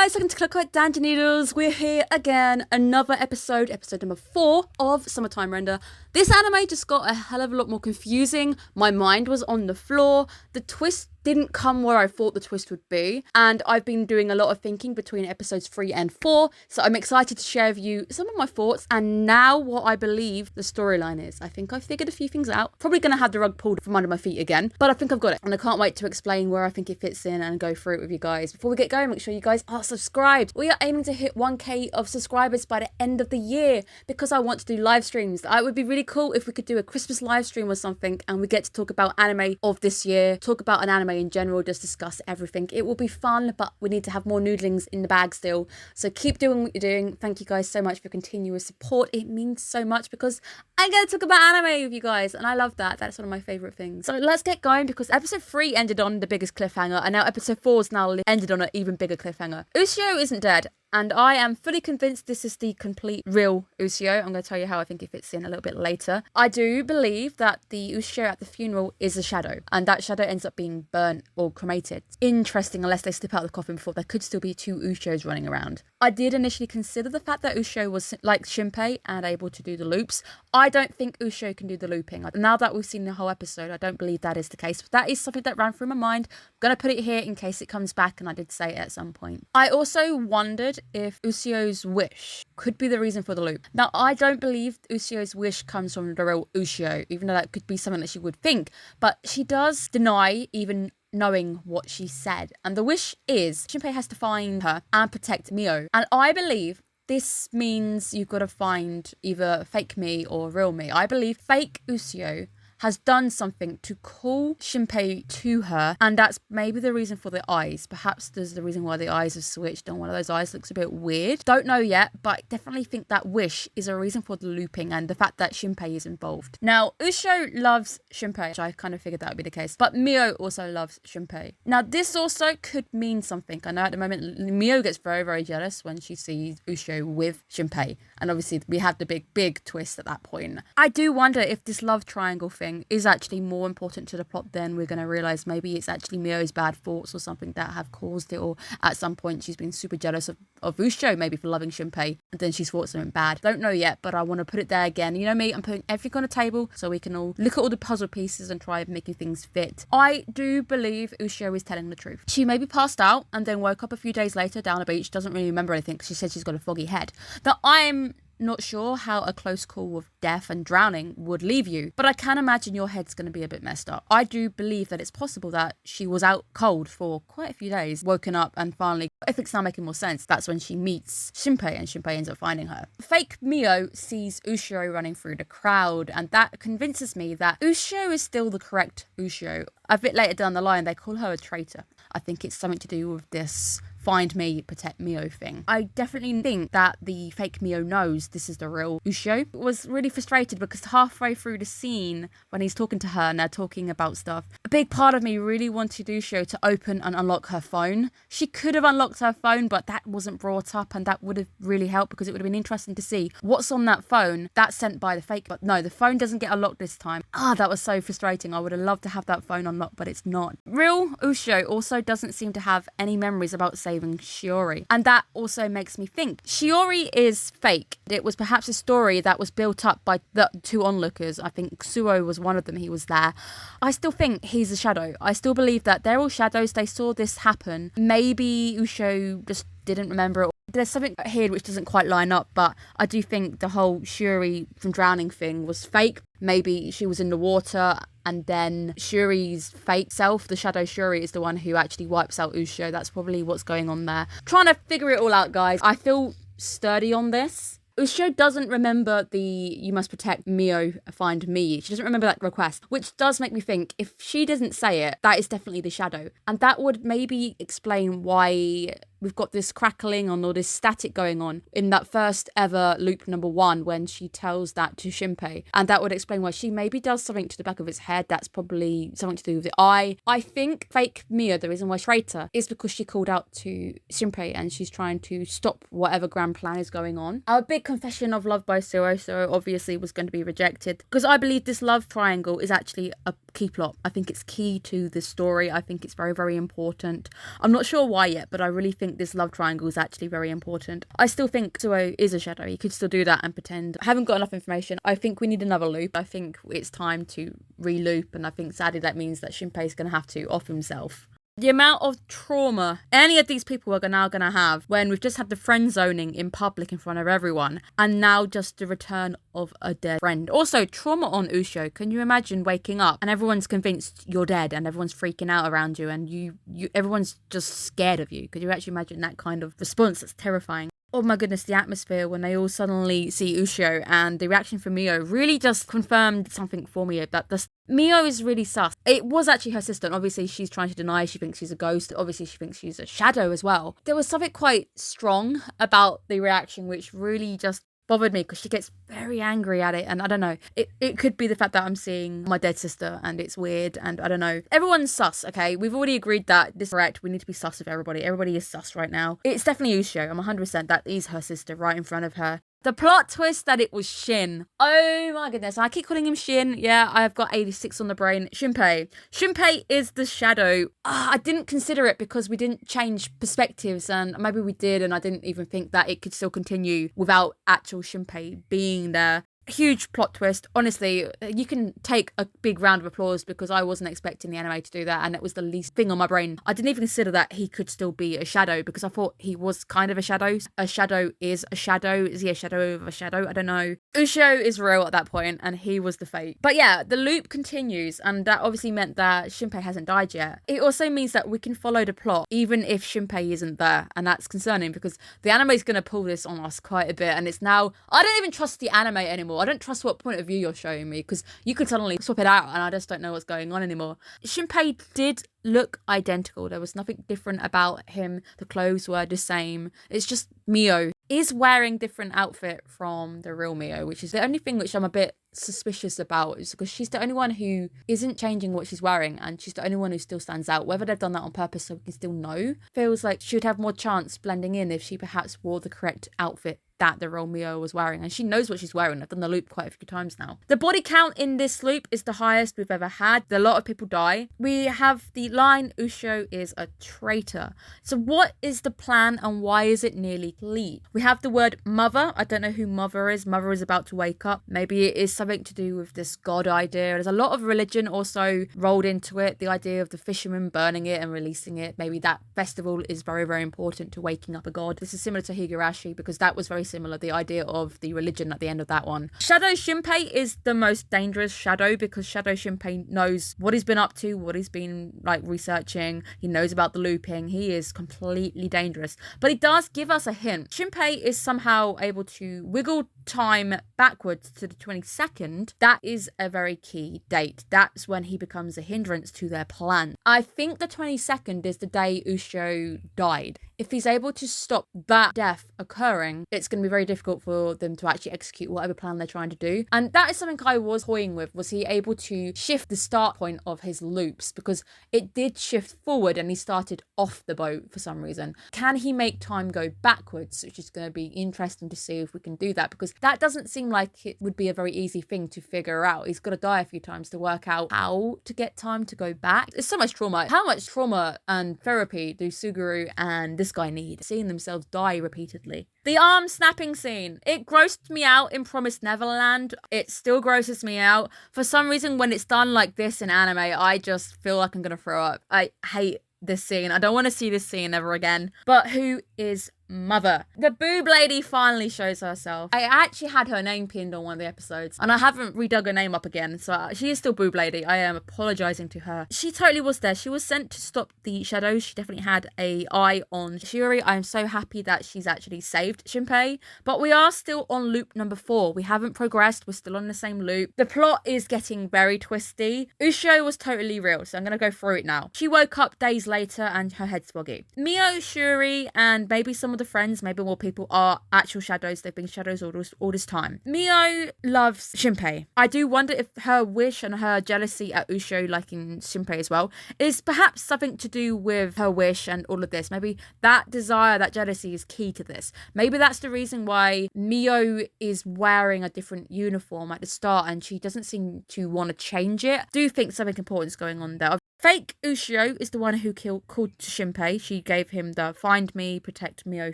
guys, welcome to Clockwork Noodles. We're here again, another episode number 4 of Summertime Render. This anime just got a hell of a lot more confusing. My mind was on the floor. The twist didn't come where I thought the twist would be, and I've been doing a lot of thinking between episodes 3 and 4, so I'm excited to share with you some of my thoughts and now what I believe the storyline is. I think I figured a few things out. Probably going to have the rug pulled from under my feet again, but I think I've got it, and I can't wait to explain where I think it fits in and go through it with you guys. Before we get going, make sure you guys are subscribed. We are aiming to hit 1k of subscribers by the end of the year because I want to do live streams. It would be really cool if we could do a Christmas live stream or something and we get to talk about anime of this year, talk about an anime in general, just discuss everything. It will be fun, but we need to have more noodlings in the bag still. So keep doing what you're doing. Thank you guys so much for continuous support. It means so much because I get to talk about anime with you guys, and I love that. That's one of my favourite things. So let's get going because episode 3 ended on the biggest cliffhanger, and now episode 4 has now ended on an even bigger cliffhanger. Ushio isn't dead, and I am fully convinced this is the complete real Ushio. I'm going to tell you how I think it fits in a little bit later. I do believe that the Ushio at the funeral is a shadow, and that shadow ends up being burnt or cremated. Interesting, unless they slip out of the coffin before, there could still be 2 Ushios running around. I did initially consider the fact that Ushio was like Shinpei and able to do the loops. I don't think Ushio can do the looping. Now that we've seen the whole episode, I don't believe that is the case. But that is something that ran through my mind. I'm going to put it here in case it comes back, and I did say it at some point. I also wondered if Ushio's wish could be the reason for the loop. Now, I don't believe Ushio's wish comes from the real Ushio, even though that could be something that she would think. But she does deny even knowing what she said. And the wish is Shinpei has to find her and protect Mio. And I believe this means you've got to find either fake me or real me. I believe fake Ushio has done something to call Shinpei to her, and that's maybe the reason for the eyes. Perhaps there's the reason why the eyes have switched and one of those eyes looks a bit weird. Don't know yet, but I definitely think that wish is a reason for the looping and the fact that Shinpei is involved. Now, Ushio loves Shinpei, which I kind of figured that would be the case, but Mio also loves Shinpei. Now, this also could mean something. I know at the moment, Mio gets very, very jealous when she sees Ushio with Shinpei, and obviously we have the big twist at that point. I do wonder if this love triangle thing is actually more important to the plot than we're going to realise. Maybe it's actually Mio's bad thoughts or something that have caused it, or at some point she's been super jealous of Ushio, maybe for loving Shinpei, and then she's thought something bad. Don't know yet, but I want to put it there again. You know me, I'm putting everything on the table so we can all look at all the puzzle pieces and try making things fit. I do believe Ushio is telling the truth. She maybe passed out and then woke up a few days later down a beach, doesn't really remember anything because she said she's got a foggy head. Now, I'm not sure how a close call with death and drowning would leave you, but I can imagine your head's going to be a bit messed up. I do believe that it's possible that she was out cold for quite a few days, woken up, and finally, if it's now making more sense, that's when she meets Shinpei and Shinpei ends up finding her. Fake Mio sees Ushio running through the crowd, and that convinces me that Ushio is still the correct Ushio. A bit later down the line, they call her a traitor. I think it's something to do with this find me, protect Mio thing. I definitely think that the fake Mio knows this is the real Ushio. Was really frustrated because halfway through the scene when he's talking to her and they're talking about stuff, a big part of me really wanted Ushio to open and unlock her phone. She could have unlocked her phone, but that wasn't brought up, and that would have really helped because it would have been interesting to see what's on that phone that's sent by the fake. But no, the phone doesn't get unlocked this time. That was so frustrating. I would have loved to have that phone unlocked, but it's not. Real Ushio also doesn't seem to have any memories about saving Shiori, and that also makes me think Shiori is fake. It was perhaps a story that was built up by the 2 onlookers. I think Suo was one of them. He was there. I still think he's a shadow. I still believe that they're all shadows. They saw this happen. Maybe Ushio just didn't remember it. There's something here which doesn't quite line up, but I do think the whole Shiori from drowning thing was fake. Maybe she was in the water, and then Shiori's fake self, the shadow Shiori, is the one who actually wipes out Ushio. That's probably what's going on there. Trying to figure it all out, guys. I feel sturdy on this. Ushio doesn't remember the you must protect Mio, find me. She doesn't remember that request, which does make me think if she doesn't say it, that is definitely the shadow. And that would maybe explain why we've got this crackling on or this static going on in that first ever loop number 1 when she tells that to Shinpei. And that would explain why she maybe does something to the back of its head. That's probably something to do with the eye. I think fake Mia, the reason why she's traitor, is because she called out to Shinpei and she's trying to stop whatever grand plan is going on. Our big confession of love by Suo obviously was going to be rejected because I believe this love triangle is actually a key plot. I think it's key to the story. I think it's very, very important. I'm not sure why yet, but I really think think this love triangle is actually very important. I still think Suo is a shadow. He could still do that and pretend. I haven't got enough information. I think we need another loop. I think it's time to re-loop, and I think sadly that means that Shinpei is going to have to off himself. The amount of trauma any of these people are now going to have when we've just had the friend zoning in public in front of everyone, and now just the return of a dead friend. Also, trauma on Ushio. Can you imagine waking up and everyone's convinced you're dead and everyone's freaking out around you and everyone's just scared of you? Could you actually imagine that kind of response? That's terrifying. Oh my goodness, the atmosphere when they all suddenly see Ushio, and the reaction from Mio really just confirmed something for me, that Mio is really sus. It was actually her sister, and obviously she's trying to deny she thinks she's a ghost. Obviously she thinks she's a shadow as well. There was something quite strong about the reaction which really just bothered me, because she gets very angry at it, and I don't know, it could be the fact that I'm seeing my dead sister and it's weird, and I don't know. Everyone's sus, okay? We've already agreed that this is correct. We need to be sus of everybody. Everybody is sus right now. It's definitely Ushio. I'm 100% that is her sister right in front of her. The plot twist that it was Shin. Oh my goodness. I keep calling him Shin. Yeah, I've got 86 on the brain. Shinpei. Shinpei is the shadow. I didn't consider it because we didn't change perspectives, and maybe we did, and I didn't even think that it could still continue without actual Shinpei being there. Huge plot twist. Honestly, you can take a big round of applause, because I wasn't expecting the anime to do that, and it was the least thing on my brain. I didn't even consider that he could still be a shadow, because I thought he was kind of a shadow. A shadow is a shadow. Is he a shadow of a shadow? I don't know. Ushio is real at that point, and he was the fate. But yeah, the loop continues, and that obviously meant that Shinpei hasn't died yet. It also means that we can follow the plot even if Shinpei isn't there, and that's concerning, because the anime is going to pull this on us quite a bit, and it's now, I don't even trust the anime anymore. I don't trust what point of view you're showing me, because you could suddenly swap it out and I just don't know what's going on anymore. Shinpei did look identical. There was nothing different about him. The clothes were the same. It's just Mio is wearing different outfit from the real Mio, which is the only thing which I'm a bit suspicious about, is because she's the only one who isn't changing what she's wearing, and she's the only one who still stands out. Whether they've done that on purpose so we can still know, feels like she would have more chance blending in if she perhaps wore the correct outfit that the real Mio was wearing, and she knows what she's wearing. I've done the loop quite a few times now. The body count in this loop is the highest we've ever had. A lot of people die. We have the line, Ushio is a traitor. So what is the plan, and why is it nearly complete? We have the word mother. I don't know who mother is. Mother is about to wake up. Maybe it is something to do with this god idea. There's a lot of religion also rolled into it. The idea of the fisherman burning it and releasing it. Maybe that festival is very, very important to waking up a god. This is similar to Higurashi, because that was very similar, the idea of the religion at the end of that one. Shadow Shinpei is the most dangerous shadow, because Shadow Shinpei knows what he's been up to, what he's been researching. He knows about the looping. He is completely dangerous, but he does give us a hint. Shinpei is somehow able to wiggle time backwards to the 22nd. That is a very key date. That's when he becomes a hindrance to their plan. I think the 22nd is the day Ushio died. If he's able to stop that death occurring, it's going to be very difficult for them to actually execute whatever plan they're trying to do. And that is something I was toying with. Was he able to shift the start point of his loops? Because it did shift forward and he started off the boat for some reason. Can he make time go backwards? Which is going to be interesting to see if we can do that, because that doesn't seem like it would be a very easy thing to figure out. He's got to die a few times to work out how to get time to go back. There's so much trauma. How much trauma and therapy do Suguru and this guy need? Seeing themselves die repeatedly. The arm snapping scene. It grossed me out in Promised Neverland. It still grosses me out. For some reason, when it's done like this in anime, I just feel like I'm going to throw up. I hate this scene. I don't want to see this scene ever again. But who is Mother? The boob lady finally shows herself. I actually had her name pinned on one of the episodes, and I haven't redug her name up again, so she is still boob lady. I am apologizing to her. She totally was there. She was sent to stop the shadows. She definitely had an eye on Shiori. I am so happy that she's actually saved Shinpei, but we are still on loop number 4. We haven't progressed. We're still on the same loop. The plot is getting very twisty. Ushio was totally real, so I'm going to go through it now. She woke up days later and her head's foggy. Mio, Shiori, and maybe some of the friends, maybe more people, are actual shadows. They've been shadows all this time. Mio loves Shinpei. I do wonder if her wish and her jealousy at Ushio liking Shinpei as well is perhaps something to do with her wish and all of this. Maybe that desire, that jealousy is key to this. Maybe that's the reason why Mio is wearing a different uniform at the start and she doesn't seem to want to change it. I do think something important is going on there. Fake Ushio is the one who called to Shinpei. She gave him the find me, protect Mio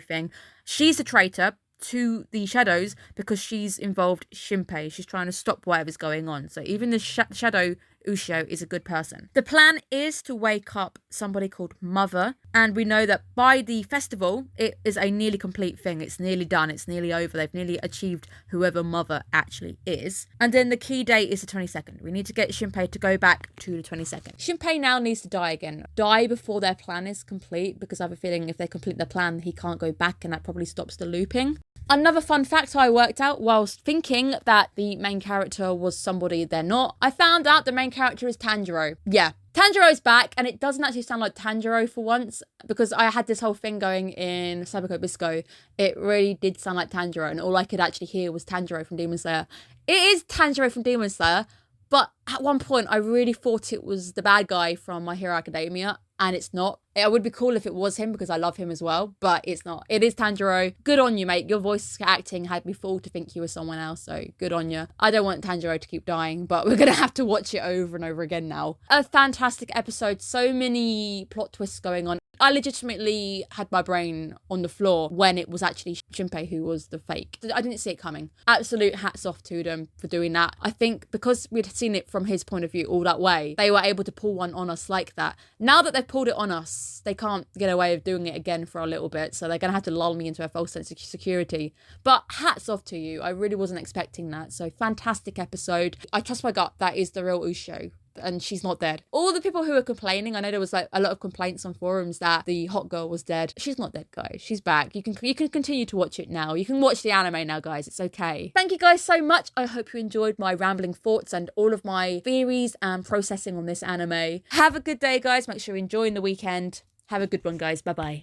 thing. She's a traitor to the shadows because she's involved Shinpei. She's trying to stop whatever's going on. So even the shadow Ushio is a good person. The plan is to wake up somebody called Mother, and we know that by the festival it is a nearly complete thing. It's nearly done, it's nearly over. They've nearly achieved whoever Mother actually is. And then the key date is the 22nd. We need to get Shinpei to go back to the 22nd. Shinpei now needs to die again. Die before their plan is complete, because I have a feeling if they complete their plan he can't go back, and that probably stops the looping. Another fun fact I worked out whilst thinking that the main character was somebody they're not, I found out the main character is Tangiero. Yeah, Tangiero's back, and it doesn't actually sound like Tangiero for once, because I had this whole thing going in Cybercode Bisco. It really did sound like Tangiero, and all I could actually hear was Tangiero from Demon Slayer. It is Tangiero from Demon Slayer, but at one point I really thought it was the bad guy from My Hero Academia, and it's not. It would be cool if it was him, because I love him as well, but it's not. It is Tangiero. Good on you, mate. Your voice acting had me fooled to think you were someone else, so good on you. I don't want Tangiero to keep dying, but we're going to have to watch it over and over again now. A fantastic episode. So many plot twists going on. I legitimately had my brain on the floor when it was actually Shinpei who was the fake. I didn't see it coming. Absolute hats off to them for doing that. I think because we'd seen it from his point of view all that way, they were able to pull one on us like that. Now that they've pulled it on us, they can't get away with doing it again for a little bit, so they're going to have to lull me into a false sense of security. But hats off to you. I really wasn't expecting that. So fantastic episode. I trust my gut. That is the real Ushio, and she's not dead. All the people who were complaining, I know there was like a lot of complaints on forums that the hot girl was dead. She's not dead, guys. She's back. You can continue to watch it now. You can watch the anime now, guys. It's okay. Thank you guys so much. I hope you enjoyed my rambling thoughts and all of my theories and processing on this anime. Have a good day, guys. Make sure you're enjoying the weekend. Have a good one, guys. Bye-bye.